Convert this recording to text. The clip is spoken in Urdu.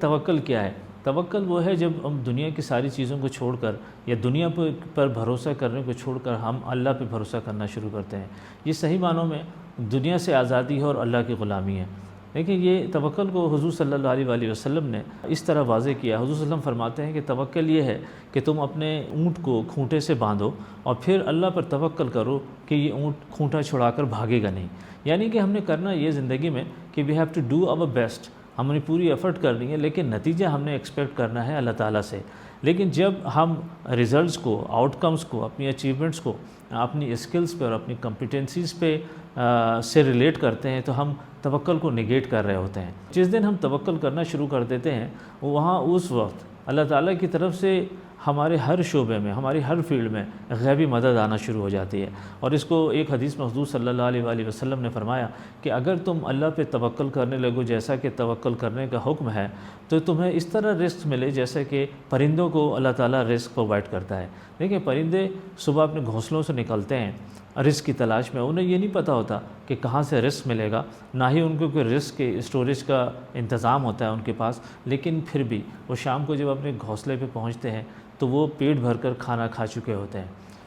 توکل کیا ہے؟ توکل وہ ہے جب ہم دنیا کی ساری چیزوں کو چھوڑ کر یا دنیا پر بھروسہ کرنے کو چھوڑ کر ہم اللہ پہ بھروسہ کرنا شروع کرتے ہیں۔ یہ صحیح معنوں میں دنیا سے آزادی ہے اور اللہ کی غلامی ہے۔ لیکن یہ توکل کو حضور صلی اللہ علیہ وآلہ وسلم نے اس طرح واضح کیا۔ حضور صلی اللہ علیہ وسلم فرماتے ہیں کہ توکل یہ ہے کہ تم اپنے اونٹ کو کھونٹے سے باندھو اور پھر اللہ پر توکل کرو کہ یہ اونٹ کھونٹا چھڑا کر بھاگے گا نہیں۔ یعنی کہ ہم نے کرنا یہ زندگی میں کہ we have to do our best, ہم نے پوری ایفرٹ کرنی ہے، لیکن نتیجہ ہم نے ایکسپیکٹ کرنا ہے اللہ تعالیٰ سے۔ لیکن جب ہم ریزلٹس کو، آؤٹ کمز کو، اپنی اچیومنٹس کو اپنی اسکلز پہ اور اپنی کمپیٹنسیز پہ سے ریلیٹ کرتے ہیں تو ہم توکل کو نگیٹ کر رہے ہوتے ہیں۔ جس دن ہم توکل کرنا شروع کر دیتے ہیں وہاں اس وقت اللہ تعالیٰ کی طرف سے ہمارے ہر شعبے میں، ہماری ہر فیلڈ میں غیبی مدد آنا شروع ہو جاتی ہے۔ اور اس کو ایک حدیث میں حضور صلی اللہ علیہ وآلہ وسلم نے فرمایا کہ اگر تم اللہ پہ توکل کرنے لگو جیسا کہ توکل کرنے کا حکم ہے تو تمہیں اس طرح رزق ملے جیسے کہ پرندوں کو اللہ تعالیٰ رزق پرووائڈ کرتا ہے۔ دیکھیں پرندے صبح اپنے گھونسلوں سے نکلتے ہیں رزق کی تلاش میں، انہیں یہ نہیں پتہ ہوتا کہ کہاں سے رزق ملے گا، نہ ہی ان کو کوئی رزق کے اسٹوریج کا انتظام ہوتا ہے ان کے پاس، لیکن پھر بھی وہ شام کو جب اپنے گھونسلے پہ پہنچتے ہیں تو وہ پیٹ بھر کر کھانا کھا چکے ہوتے ہیں۔